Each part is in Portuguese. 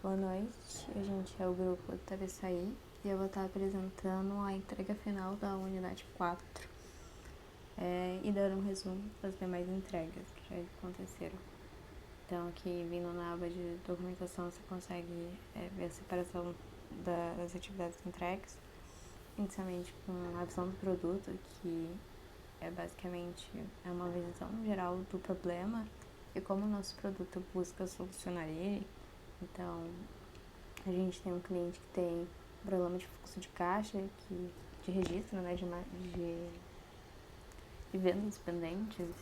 Boa noite, a gente é o grupo TVSAI e eu vou estar apresentando a entrega final da unidade 4 e dando um resumo das demais entregas que já aconteceram. Então, aqui vindo na aba de documentação, você consegue ver a separação das atividades entregues, inicialmente com a visão do produto, que basicamente uma visão geral do problema e como o nosso produto busca solucionar ele. Então, a gente tem um cliente que tem problema de fluxo de caixa, de registro, né, de vendas pendentes,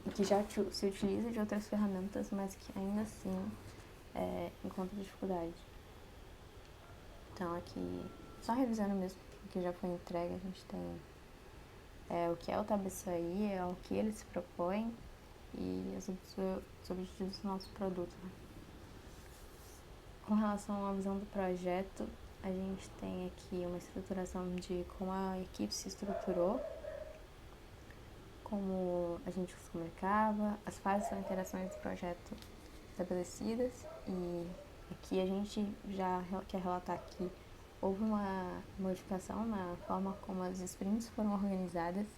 e que já se utiliza de outras ferramentas, mas que ainda assim encontra dificuldade. Então, aqui, só revisando mesmo o que já foi entregue, a gente tem o que é o TABSAI, o que ele se propõe e os objetivos do nosso produto. Com relação à visão do projeto, a gente tem aqui uma estruturação de como a equipe se estruturou, como a gente se comunicava, as fases ou interações do projeto estabelecidas, e aqui a gente já quer relatar que houve uma modificação na forma como as sprints foram organizadas,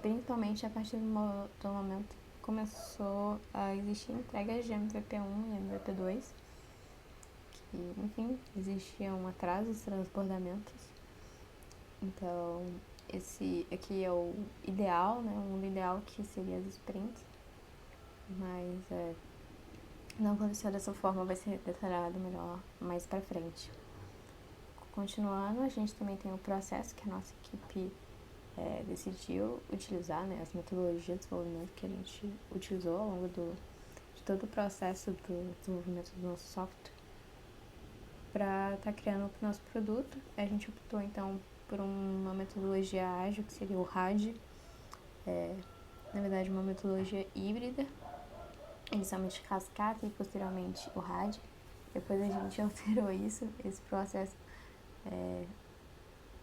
principalmente a partir do momento que começou a existir entregas de MVP1 e MVP2, que, enfim, existia um atraso dos transbordamentos. Então, esse aqui é o ideal, né? O mundo ideal, que seria as sprints, mas não acontecer dessa forma, vai ser detalhado melhor mais pra frente. Continuando, a gente também tem o processo que a nossa equipe decidiu utilizar, né? As metodologias de desenvolvimento que a gente utilizou ao longo de todo o processo do desenvolvimento do nosso software para estar criando o nosso produto. A gente optou, então, por uma metodologia ágil, que seria o RAD, na verdade uma metodologia híbrida, inicialmente cascata e posteriormente o RAD. Depois a gente alterou isso, esse processo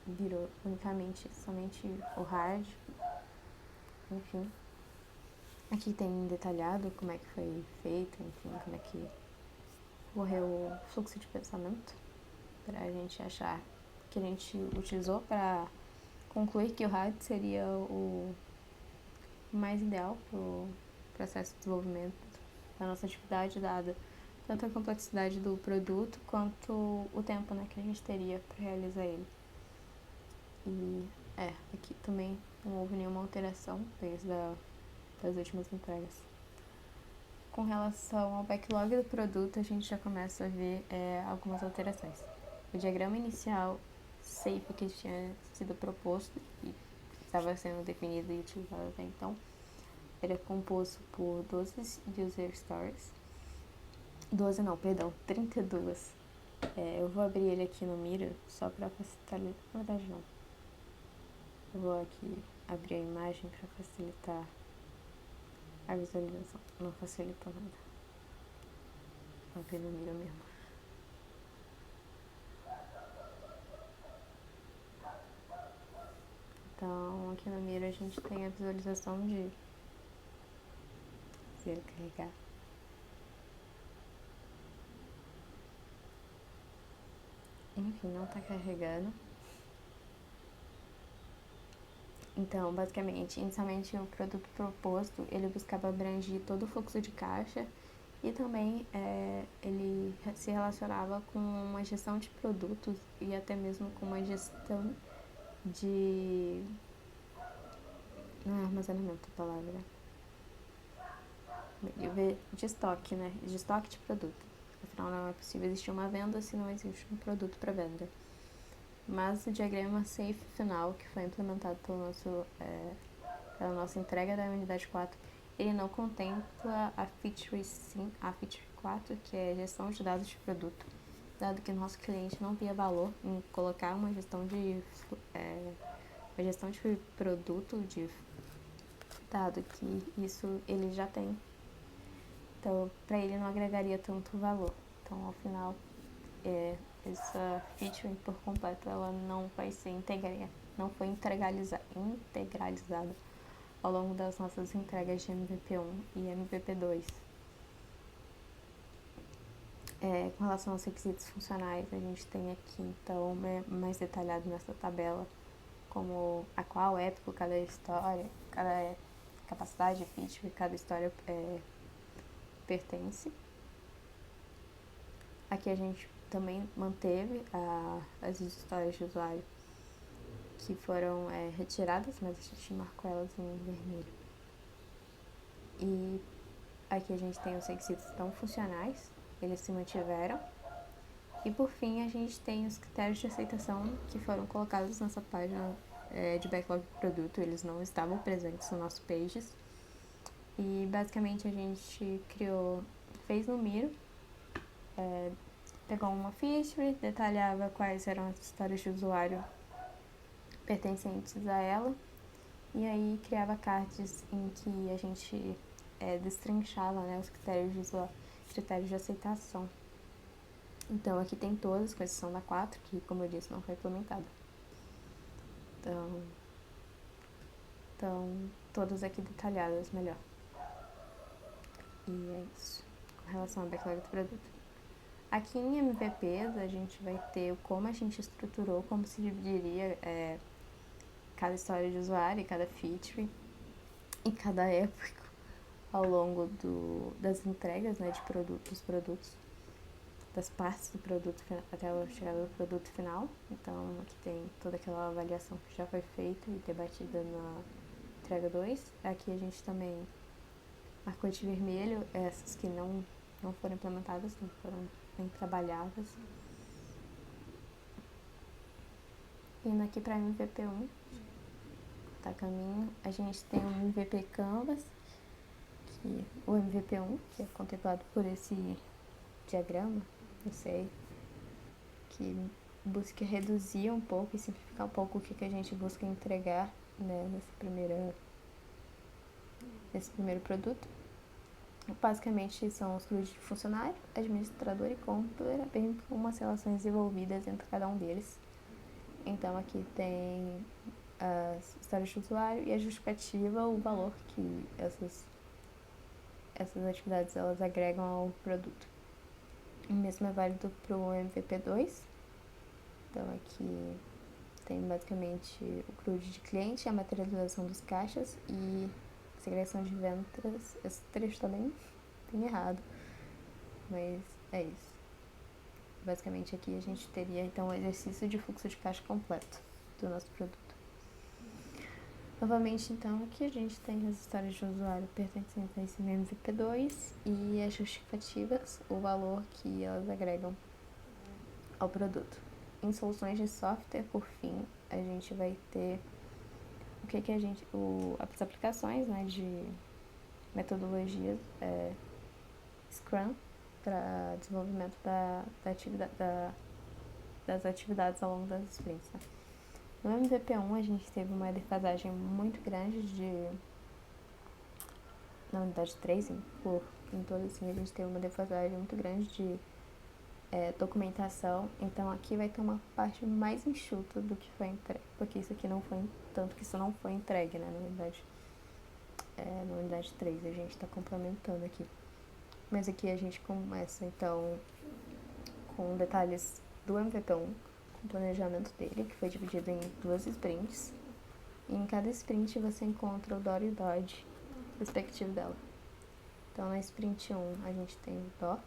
virou unicamente somente o RAD. Enfim, aqui tem detalhado como é que foi feito, enfim, como é que ocorreu o fluxo de pensamento, para a gente achar que a gente utilizou para concluir que o RAD seria o mais ideal para o processo de desenvolvimento da nossa atividade, dada tanto a complexidade do produto quanto o tempo, né, que a gente teria para realizar ele. E aqui também não houve nenhuma alteração desde das últimas entregas. Com relação ao backlog do produto, a gente já começa a ver algumas alterações. O diagrama inicial safe que tinha sido proposto e estava sendo definido e utilizado até então era composto por 12 user stories. 12 não, perdão, 32. Eu vou abrir ele aqui no Miro só para facilitar. Na verdade, não. Eu vou aqui abrir a imagem para facilitar a visualização. Não facilitou nada. Vou abrir no Miro mesmo. Então, aqui no Miro a gente tem a visualização de... Se ele carregar. Enfim, não está carregando. Então, basicamente, inicialmente o produto proposto, ele buscava abranger todo o fluxo de caixa e também ele se relacionava com uma gestão de produtos e até mesmo com uma gestão de... Não é armazenamento a palavra. De estoque, né? De estoque de produto. Afinal, não é possível existir uma venda se não existe um produto para venda. Mas o diagrama safe final, que foi implementado pela nossa entrega da unidade 4, ele não contempla a feature 4, que é gestão de dados de produto, dado que o nosso cliente não via valor em colocar uma gestão de produto, dado que isso ele já tem. Então, para ele não agregaria tanto valor. Então, ao final, essa feature por completo ela não vai ser não foi integralizada ao longo das nossas entregas de MVP1 e MVP2. Com relação aos requisitos funcionais, a gente tem aqui, então, mais detalhado nessa tabela, como a qual época cada história, cada capacidade, feature, cada história pertence. Aqui a gente também manteve as histórias de usuário que foram retiradas, mas a gente marcou elas em vermelho. E aqui a gente tem os requisitos tão funcionais, eles se mantiveram. E por fim a gente tem os critérios de aceitação que foram colocados nessa página de backlog do produto, eles não estavam presentes no nosso pages. E basicamente a gente fez no Miro, pegou uma feature, detalhava quais eram as histórias de usuário pertencentes a ela, e aí criava cards em que a gente destrinchava, né, os critérios de aceitação. Então aqui tem todas, com exceção da 4, que como eu disse não foi implementada. Então todas aqui detalhadas melhor. E é isso, com relação ao backlog do produto. Aqui em MVPs a gente vai ter como a gente estruturou, como se dividiria cada história de usuário, e cada feature e cada época ao longo das entregas, né, dos produtos, das partes do produto até a chegada do produto final. Então aqui tem toda aquela avaliação que já foi feita e debatida na entrega 2. Aqui a gente também marcou de vermelho essas que não foram implementadas, não foram bem trabalhadas. Indo aqui para MVP1, tá caminho, a gente tem um MVP Canvas, o MVP1, que é contemplado por esse diagrama, não sei, que busca reduzir um pouco e simplificar um pouco o que a gente busca entregar, né, nesse primeiro produto. Basicamente são os grupos de funcionário, administrador e compra, bem como as relações desenvolvidas entre cada um deles. Então aqui tem as histórias de usuário e a justificativa, o valor que essas atividades elas agregam ao produto. O mesmo é válido para o MVP2. Então aqui tem basicamente o CRUD de cliente, a materialização dos caixas e segregação de vendas. Esse trecho tá bem errado, mas é isso. Basicamente aqui a gente teria então o exercício de fluxo de caixa completo do nosso produto. Novamente, então, aqui a gente tem as histórias de usuário pertencentes a esse MVP2 e as justificativas, o valor que elas agregam ao produto. Em soluções de software, por fim, a gente vai ter as aplicações, né, de metodologias Scrum para desenvolvimento das atividades ao longo das sprints. Né? No MVP1 a gente teve uma defasagem muito grande na unidade 3, em todo assim, a gente teve uma defasagem muito grande de documentação, então aqui vai ter uma parte mais enxuta do que foi entregue, porque isso aqui não foi entregue, né, na unidade 3, a gente está complementando aqui. Mas aqui a gente começa então com detalhes do MVP1, com o planejamento dele, que foi dividido em 2 sprints. E em cada sprint você encontra o DOR e o DOD respectivo dela. Então na sprint 1 a gente tem o DOR,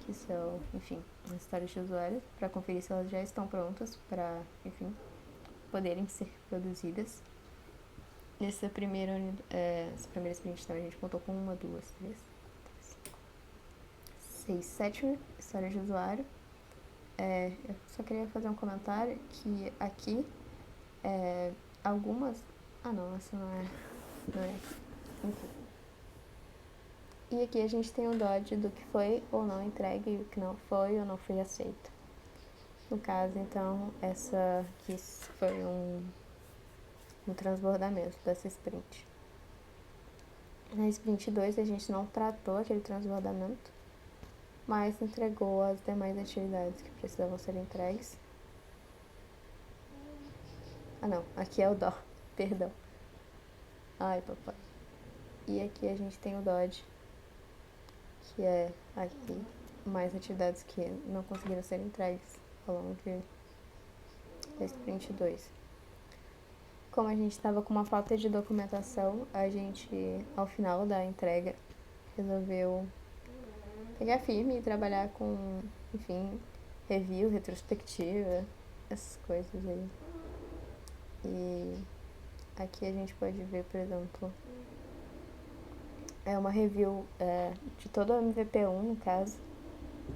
que são, enfim, as histórias de usuário, para conferir se elas já estão prontas para, enfim, poderem ser produzidas. Essa primeira sprint então, a gente contou com 1, 2, 3, 6, 7 histórias de usuário. Eu só queria fazer um comentário que aqui algumas... Ah não, essa não é. Enfim. E aqui a gente tem o DOD do que foi ou não entregue e o que não foi ou não foi aceito. No caso, então, essa aqui foi um transbordamento dessa sprint. Na sprint 2 a gente não tratou aquele transbordamento, mas entregou as demais atividades que precisavam ser entregues. Ah não, aqui é o DO, perdão. Ai, papai. E aqui a gente tem o DOD, que é aqui. mais atividades que não conseguiram ser entregues ao longo da Sprint 2. Como a gente estava com uma falta de documentação, a gente, ao final da entrega, resolveu pegar firme e trabalhar com, enfim, review, retrospectiva, essas coisas aí. E aqui a gente pode ver, por exemplo, uma review de todo o MVP1, no caso,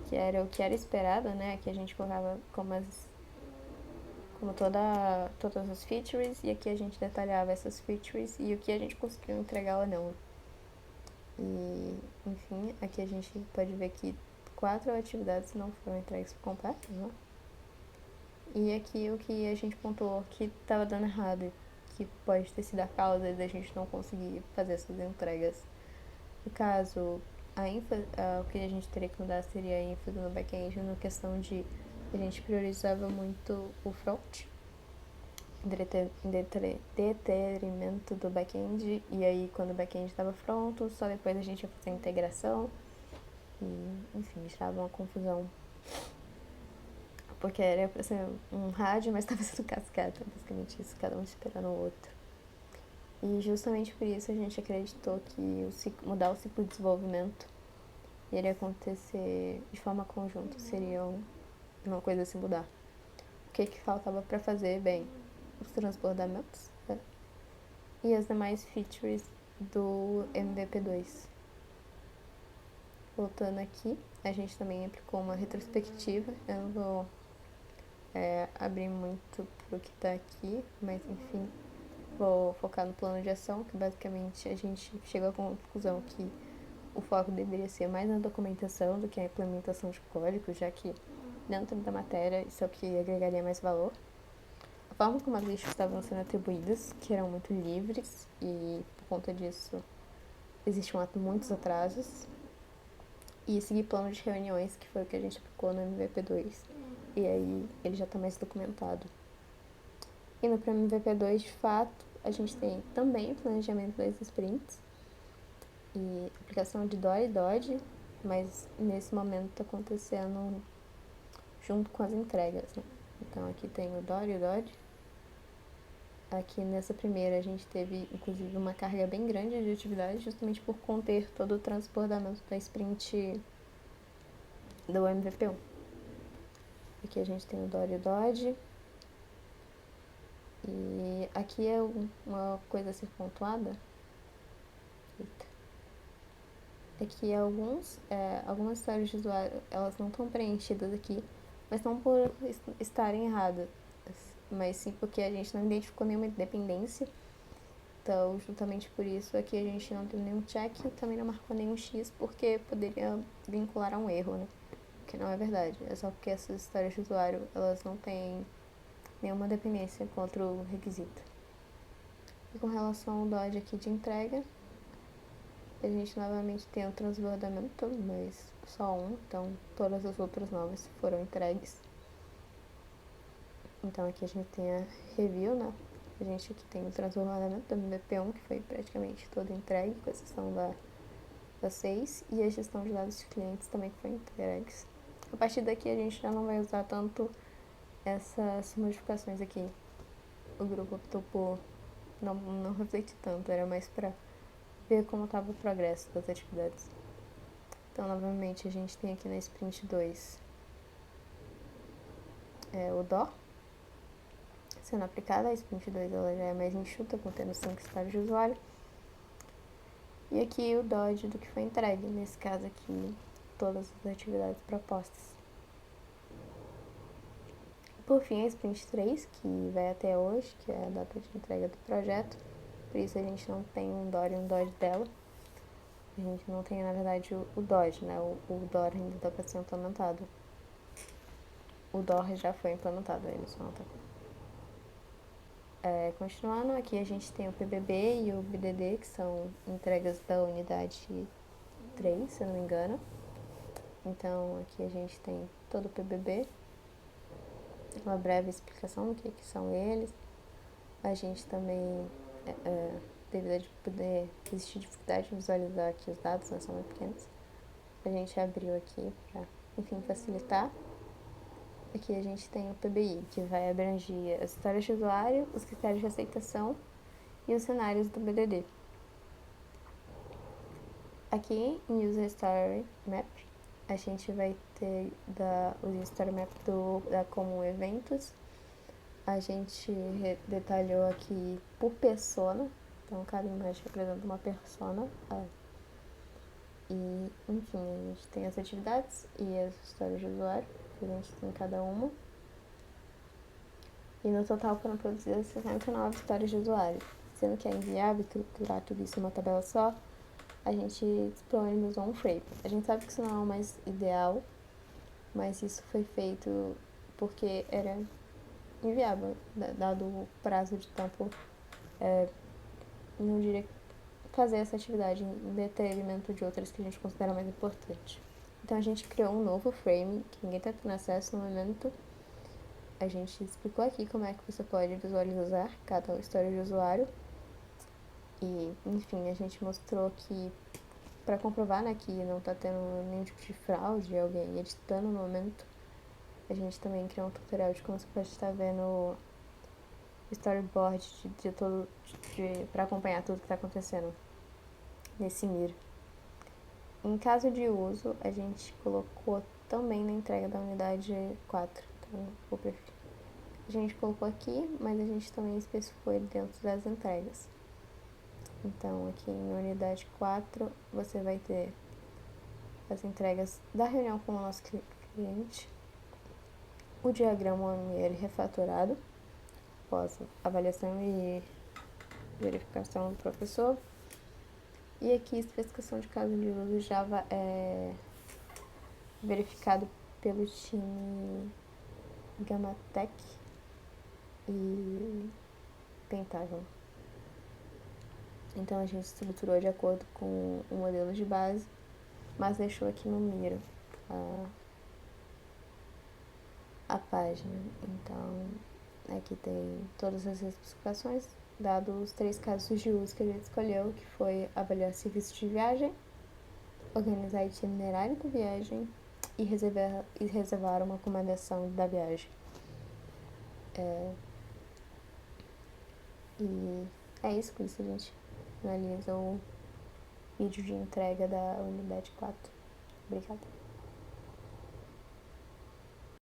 que era o que era esperado, né? Aqui a gente colocava como todas as features, e aqui a gente detalhava essas features e o que a gente conseguiu entregar ou não. E, enfim, aqui a gente pode ver que 4 atividades não foram entregues por completo, né? E aqui o que a gente pontuou que estava dando errado e que pode ter sido a causa da gente não conseguir fazer essas entregas. No caso, o que a gente teria que mudar seria a ênfase no back-end, na questão de a gente priorizava muito o front, em detrimento do back-end, e aí quando o back-end estava pronto, só depois a gente ia fazer a integração, e enfim, estava uma confusão. Porque era pra ser um rádio, mas estava sendo cascata, basicamente isso, cada um esperando o outro. E justamente por isso a gente acreditou que mudar o ciclo de desenvolvimento iria acontecer de forma conjunta, seria uma coisa a se mudar. O que faltava para fazer? Bem, os transbordamentos, né? E as demais features do MVP2. Voltando aqui, a gente também aplicou uma retrospectiva. Eu não vou abrir muito pro que tá aqui, mas enfim, vou focar no plano de ação, que basicamente a gente chegou à conclusão que o foco deveria ser mais na documentação do que a implementação de código, já que dentro da matéria isso é o que agregaria mais valor. A forma como as listas estavam sendo atribuídas, que eram muito livres, e por conta disso existiam muitos atrasos. E seguir plano de reuniões, que foi o que a gente aplicou no MVP2. E aí ele já está mais documentado. Indo para o MVP2, de fato, a gente tem também o planejamento das sprints e aplicação de DOI e Dodge, mas nesse momento está acontecendo junto com as entregas, né? Então aqui tem o DOI e o Dodge. Aqui nessa primeira a gente teve inclusive uma carga bem grande de atividade, justamente por conter todo o transbordamento da sprint do MVP1. Aqui a gente tem o DOI e o Dodge. E aqui é uma coisa a ser pontuada. É que algumas histórias de usuário, elas não estão preenchidas aqui, mas não por estarem erradas, mas sim porque a gente não identificou nenhuma dependência. Então, justamente por isso, aqui a gente não tem nenhum check e também não marcou nenhum X, porque poderia vincular a um erro, né? Que não é verdade. É só porque essas histórias de usuário, elas não têm nenhuma dependência com outro requisito. E com relação ao Dodge aqui de entrega, a gente novamente tem o transbordamento, mas só um, então todas as outras novas foram entregues. Então aqui a gente tem a review, né? A gente aqui tem o transbordamento do MVP1, que foi praticamente todo entregue, com exceção da 6, e a gestão de dados de clientes também que foi entregues. A partir daqui a gente já não vai usar tanto essas modificações aqui. O grupo optou por não refletir tanto, era mais para ver como estava o progresso das atividades. Então, novamente, a gente tem aqui na Sprint 2 o DO sendo aplicada. A Sprint 2 ela já é mais enxuta, contendo 5 estágios de usuário. E aqui o Dodge do que foi entregue, nesse caso aqui, todas as atividades propostas. Por fim, a Sprint 3, que vai até hoje, que é a data de entrega do projeto. Por isso a gente não tem um DOR e um Dodge dela. A gente não tem, na verdade, o Dodge, né? O DOR ainda está para ser implementado. O DOR já foi implementado, ele só não está. Continuando, aqui a gente tem o PBB e o BDD, que são entregas da unidade 3, se eu não me engano. Então, aqui a gente tem todo o PBB, uma breve explicação do que são eles. A gente também, devido a poder existir dificuldade de visualizar aqui os dados, né, são muito pequenos, a gente abriu aqui para enfim, facilitar. Aqui a gente tem o PBI, que vai abranger as histórias de usuário, os critérios de aceitação e os cenários do BDD. Aqui em User Story Map, a gente vai ter o User Story Map da Common Eventos. A gente detalhou aqui por persona, então cada imagem representa uma persona. E, enfim, a gente tem as atividades e as histórias de usuário, que a gente tem cada uma. E no total foram produzidas 69 histórias de usuário. Sendo que é inviável estruturar tudo isso em uma tabela só, a gente disponibilizou um frame. A gente sabe que isso não é o mais ideal, mas isso foi feito porque era inviável, dado o prazo de tempo, não diria fazer essa atividade em detrimento de outras que a gente considera mais importante. Então a gente criou um novo frame que ninguém está tendo acesso no momento. A gente explicou aqui como é que você pode visualizar cada história de usuário. E, enfim, a gente mostrou que para comprovar, né, que não está tendo nenhum tipo de fraude, alguém editando no momento, a gente também criou um tutorial de como você pode estar vendo o storyboard para acompanhar tudo que está acontecendo nesse Miro. Em caso de uso, a gente colocou também na entrega da unidade 4, então o perfil. A gente colocou aqui, mas a gente também especificou ele dentro das entregas. Então, aqui em unidade 4, você vai ter as entregas da reunião com o nosso cliente, o diagrama OML refatorado, após avaliação e verificação do professor, e aqui a especificação de caso de uso Java é verificado pelo time Gamatec e Pentagon. Então a gente estruturou de acordo com o modelo de base, mas deixou aqui no Miro a página. Então aqui tem todas as especificações, dados os 3 casos de uso que a gente escolheu, que foi avaliar serviço de viagem, organizar itinerário da viagem e reservar uma acomodação da viagem. E é isso, com isso a gente finaliza o vídeo de entrega da unidade 4. Obrigada.